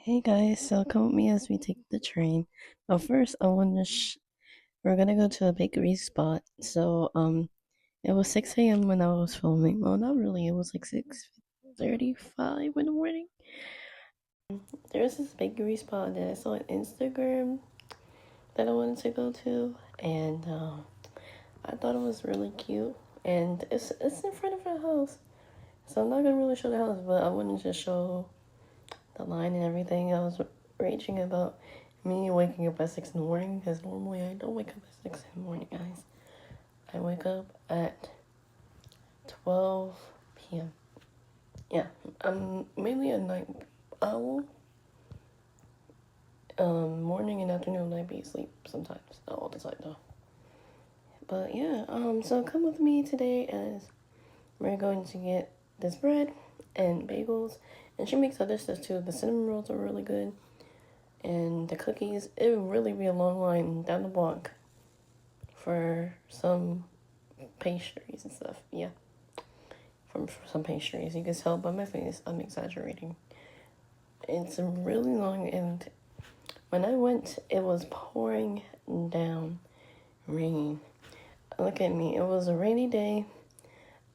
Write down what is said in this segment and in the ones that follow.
Hey guys, so come with me as we take the train. But first, I want to we're gonna go to a bakery spot. It was 6 a.m. when I was filming. Well, not really. It was like 6:35 in the morning. There's this bakery spot that I saw on Instagram that I wanted to go to, and I thought it was really cute. And it's in front of our house, so I'm not gonna really show the house, but I wanted to show the line and everything. I was raging about me waking up at 6 in the morning because normally I don't wake up at 6 in the morning, guys. I wake up at 12 p.m. Yeah, I'm mainly a night owl. Morning and afternoon I be asleep sometimes, not all the time though. But yeah, so come with me today as we're going to get this bread and bagels, and she makes other stuff too. The cinnamon rolls are really good. And the cookies, it would really be a long line down the block for some pastries and stuff. Yeah, for some pastries. You can tell by my face, I'm exaggerating. It's really long, and when I went, it was pouring down rain. Look at me, it was a rainy day.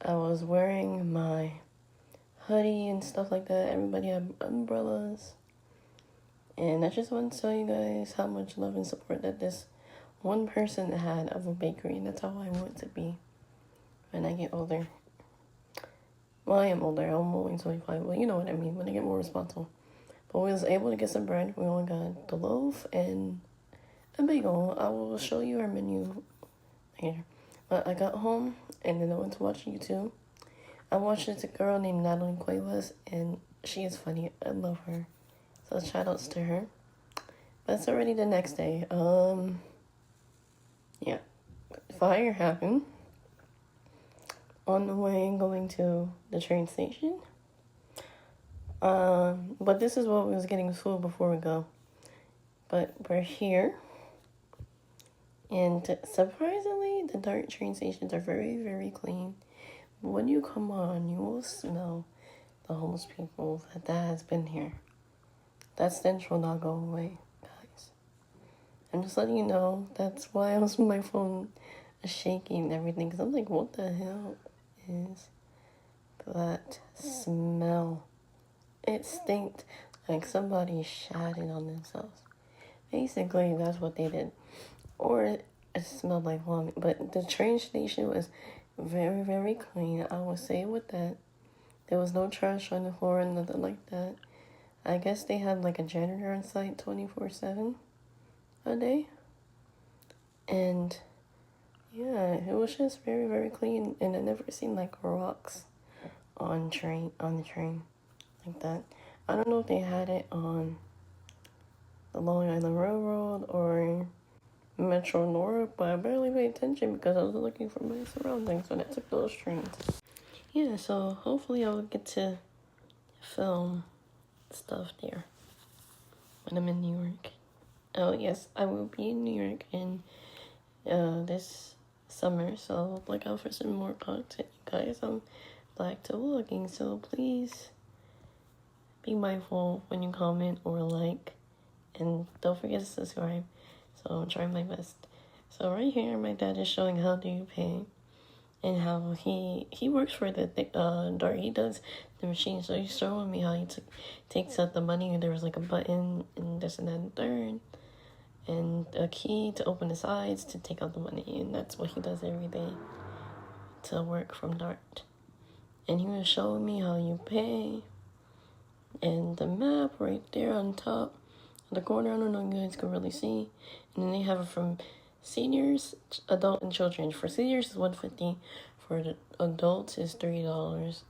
I was wearing my hoodie and stuff like that. Everybody had umbrellas. And I just want to tell you guys how much love and support that this one person had of a bakery. And that's how I want to be when I get older. Well, I am older. I'm only 25. Well, you know what I mean. When I get more responsible. But we was able to get some bread. We only got the loaf and a bagel. I will show you our menu later. But I got home and then I went to watch YouTube. I watched this girl named Natalie Cuevas, and she is funny. I love her. So shout outs to her. But it's already the next day. Yeah. Fire happened on the way going to the train station. But this is what we was getting food before we go. But we're here. And surprisingly, the dark train stations are very, very clean. But when you come on, you will smell the homeless people that has been here. That stench will not go away, guys. I'm just letting you know. That's why I was on my phone shaking and everything. Because I'm like, what the hell is that smell? It stinked like somebody shatted on themselves. Basically, that's what they did. Or it smelled like vomit. But the train station was very, very clean. I would say with that. There was no trash on the floor and nothing like that. I guess they had like a janitor on site 24/7 a day. And yeah, it was just very, very clean. And I never seen like rocks on the train like that. I don't know if they had it on the Long Island Railroad or Metro North, but I barely paid attention because I was looking for my surroundings when I took those trains. Yeah, so hopefully I will get to film stuff there when I'm in New York. Oh yes, I will be in New York in this summer, so look out for some more content, you guys. I'm back to vlogging, so please be mindful when you comment or like, and don't forget to subscribe. So I'm trying my best. So right here, my dad is showing how do you pay, and how he works for the DART. He does the machine, so he's showing me how he takes out the money, and there was like a button and this and that and third, and a key to open the sides to take out the money, and that's what he does every day to work from DART. And he was showing me how you pay, and the map right there on top, the corner. I don't know if you guys can really see, and then they have it from seniors, adult, and children. For seniors is $150, for the adults is $3,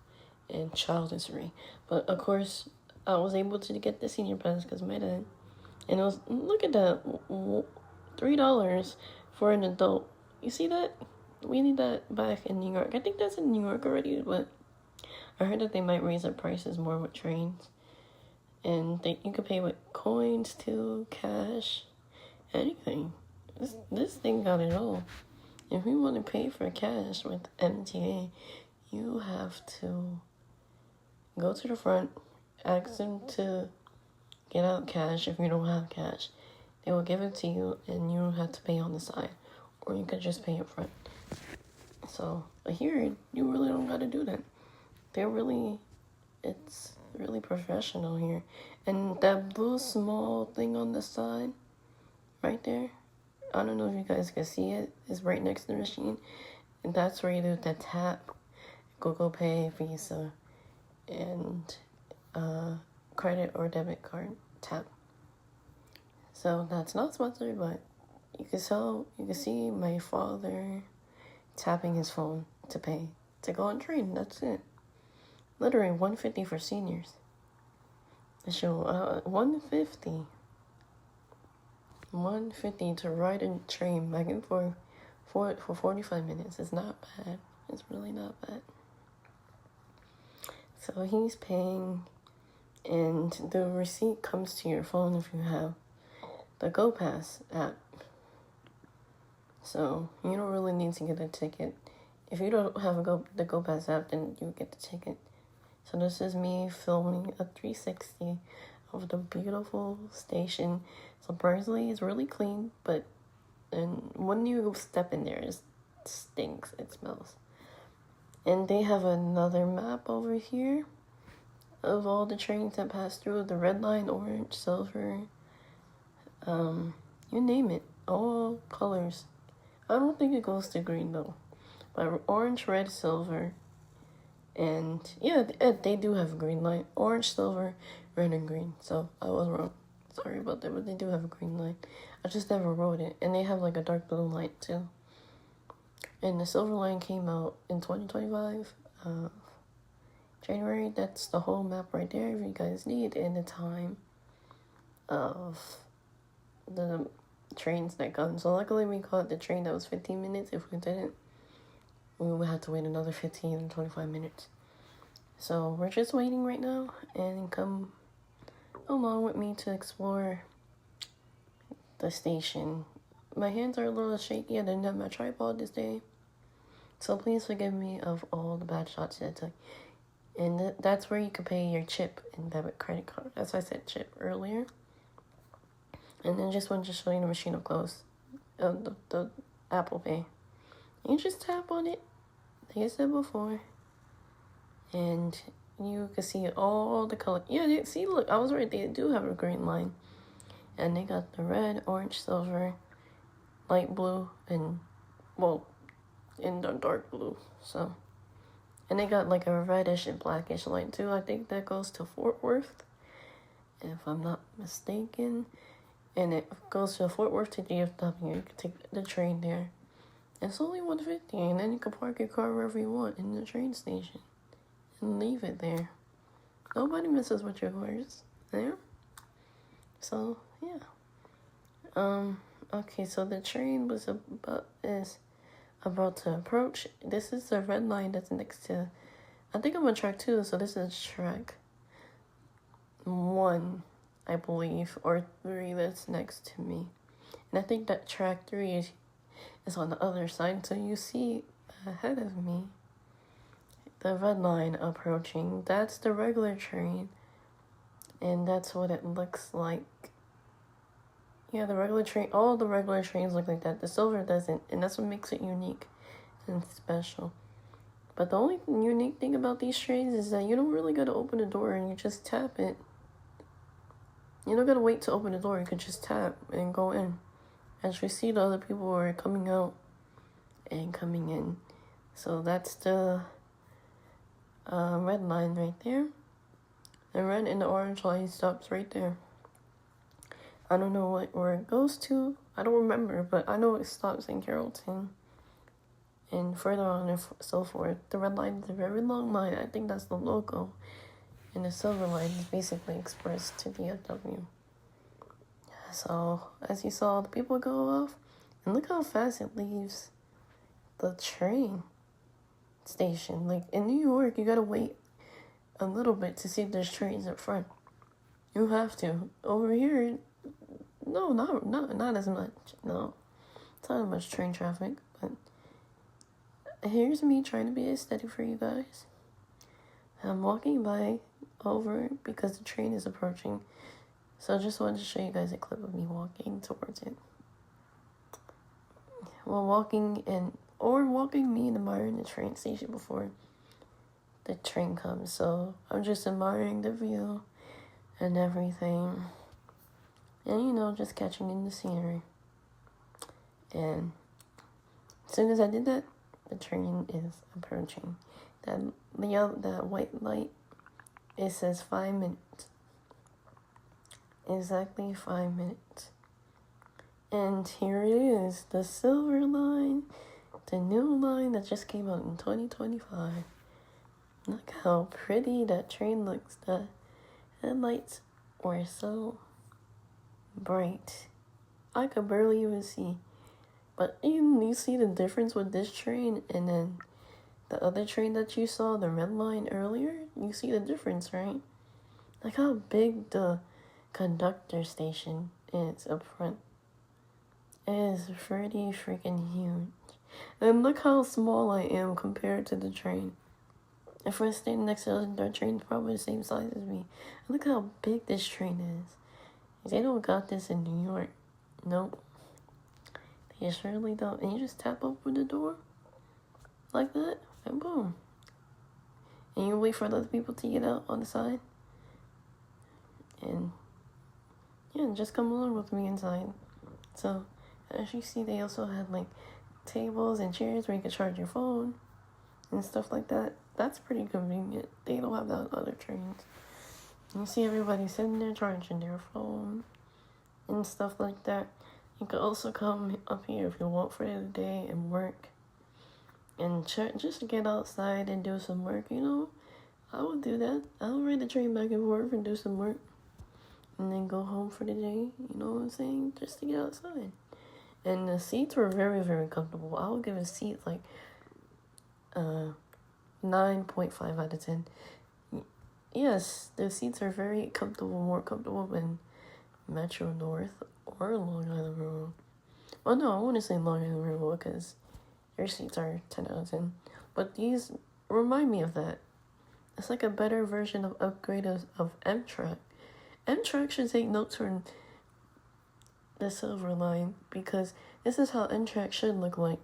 and child is free. But of course, I was able to get the senior pass because my dad, and it was, look at that, $3 for an adult. You see that? We need that back in New York. I think that's in New York already, but I heard that they might raise the prices more with trains. And you could pay with coins too, cash, anything. This thing got it all. If you want to pay for cash with MTA, you have to go to the front, ask them to get out cash if you don't have cash. They will give it to you, and you don't have to pay on the side, or you could just pay up front. So here, you really don't gotta do that. It's really professional here. And that blue small thing on the side, right there, I don't know if you guys can see it, it's right next to the machine. And that's where you do the tap, Google Pay, Visa, and credit or debit card tap. So that's not sponsored, but you can see my father tapping his phone to pay to go on train. That's it. Literally $150 for seniors. So $150 to ride a train back and forth for 45 minutes. It's not bad. It's really not bad. So he's paying, and the receipt comes to your phone if you have the GoPass app. So you don't really need to get a ticket. If you don't have the GoPass app, then you get the ticket. So this is me filming a 360 of the beautiful station. Surprisingly, it's really clean, but when you step in there, it stinks. It smells. And they have another map over here of all the trains that pass through. The red line, orange, silver, you name it. All colors. I don't think it goes to green, though. But orange, red, silver, and yeah, they do have a green line. Orange, silver, red, and green. So I was wrong. Sorry about that, but they do have a green line. I just never rode it. And they have like a dark blue line too. And the silver line came out in 2025, January. That's the whole map right there if you guys need. And the time of the trains that come. So luckily we caught the train that was 15 minutes. If we didn't, we would have to wait another 15 and 25 minutes. So we're just waiting right now, and come along with me to explore the station. My hands are a little shaky. I didn't have my tripod this day, so please forgive me of all the bad shots that I took. And that's where you can pay your chip and debit credit card. As I said, chip earlier. And then just wanted to show you the machine up close, the Apple Pay. You just tap on it, like I said before, and you can see all the color. Yeah, see, look, I was right. They do have a green line, and they got the red, orange, silver, light blue, and in the dark blue. So, and they got like a reddish and blackish line too. I think that goes to Fort Worth, if I'm not mistaken. And it goes to Fort Worth to DFW. You can take the train there. It's only $150, and then you can park your car wherever you want in the train station and leave it there. Nobody messes with your cars there. So yeah. Okay, so the train is about to approach. This is the red line that's next to. I think I'm on track 2, so this is track 1, I believe, or 3 that's next to me. And I think that track 3 is on the other side. So you see ahead of me the red line approaching. That's the regular train, and that's what it looks like. Yeah, the regular train, all the regular trains look like that. The silver doesn't, and that's what makes it unique and special. But the only unique thing about these trains is that you don't really gotta open the door, and you just tap it. You don't gotta wait to open the door. You can just tap and go in. As we see, the other people are coming out and coming in. So that's the red line right there. The red and the orange line stops right there. I don't know where it goes to. I don't remember, but I know it stops in Carrollton and further on and so forth. The red line is a very long line. I think that's the logo. And the silver line is basically express to DFW. So, as you saw, the people go off. And look how fast it leaves the train station. Like, in New York, you gotta wait a little bit to see if there's trains up front. You have to. Over here, no, not as much. No, it's not as much train traffic. But here's me trying to be aesthetic for you guys. I'm walking by over because the train is approaching. So I just wanted to show you guys a clip of me walking towards it. Well, walking me and admiring the train station before the train comes. So I'm just admiring the view and everything. And, you know, just catching in the scenery. And as soon as I did that, the train is approaching. That white light, it says 5 minutes. Exactly 5 minutes. And here it is, the silver line, the new line that just came out in 2025. Look how pretty that train looks. The headlights were so bright. I could barely even see. But you see the difference with this train and then the other train that you saw, the red line earlier? You see the difference, right? Like how big the conductor station is up front. It is pretty freaking huge. And look how small I am compared to the train. If I stand next to the train, it's probably the same size as me. Look how big this train is. They don't got this in New York. Nope. They surely don't. And you just tap open the door like that, and boom. And you wait for other people to get out on the side. And yeah, just come along with me inside. So as you see, they also had like tables and chairs where you could charge your phone and stuff like that. That's pretty convenient. They don't have that on other trains. You see everybody sitting there charging their phone and stuff like that. You could also come up here if you want for the day and work and just get outside and do some work. You know, I would do that. I would ride the train back and forth and do some work and then go home for the day. You know what I'm saying? Just to get outside. And the seats were very, very comfortable. I would give a seat like 9.5 out of 10. Yes, the seats are very comfortable, more comfortable than Metro North or Long Island Railroad. Well, no, I want to say Long Island Railroad because their seats are 10 out of 10. But these remind me of that. It's like a better version of upgrade of Amtrak. Amtrak should take notes from the Silver Line because this is how Amtrak should look like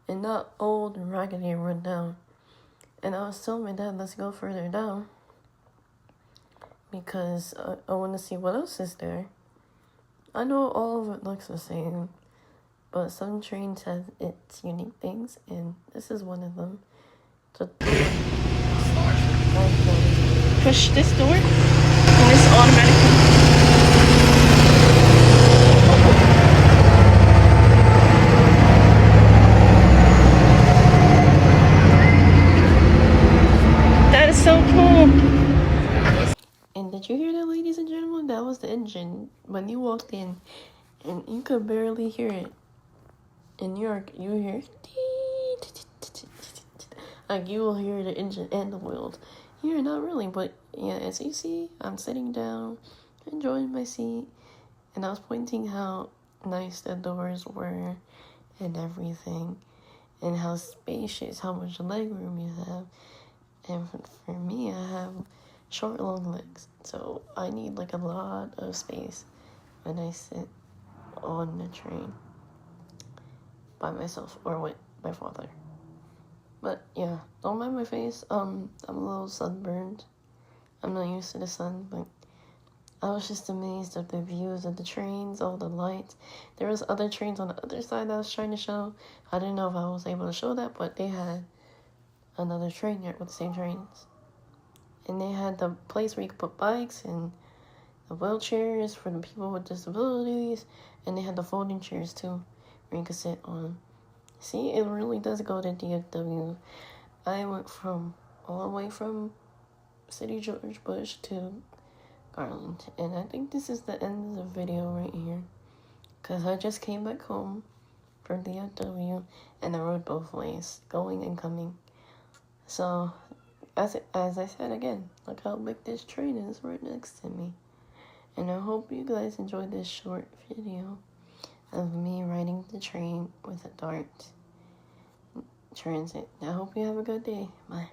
and not old and raggedy and run down. And I was telling my dad, let's go further down because I want to see what else is there. I know all of it looks the same, but some trains have its unique things, and this is one of them. So push this door, and this automatically. That is so cool. And did you hear that, ladies and gentlemen? That was the engine when you walked in, and you could barely hear it. In New York, you hear like you will hear the engine and the wheels. Here, not really, but yeah, as you see, I'm sitting down, enjoying my seat, and I was pointing how nice the doors were and everything, and how spacious, how much leg room you have. And for me, I have short, long legs, so I need like a lot of space when I sit on the train by myself or with my father. But yeah, don't mind my face. I'm a little sunburned. I'm not used to the sun, but I was just amazed at the views of the trains, all the lights. There was other trains on the other side that I was trying to show. I didn't know if I was able to show that, but they had another train there with the same trains. And they had the place where you could put bikes and the wheelchairs for the people with disabilities. And they had the folding chairs too, where you could sit on. See, it really does go to DFW. I went all the way from City George Bush to Garland. And I think this is the end of the video right here. Because I just came back home from DFW and I rode both ways, going and coming. So, as I said again, look how big this train is right next to me. And I hope you guys enjoyed this short video of me riding the train with a DART transit. I hope you have a good day. Bye.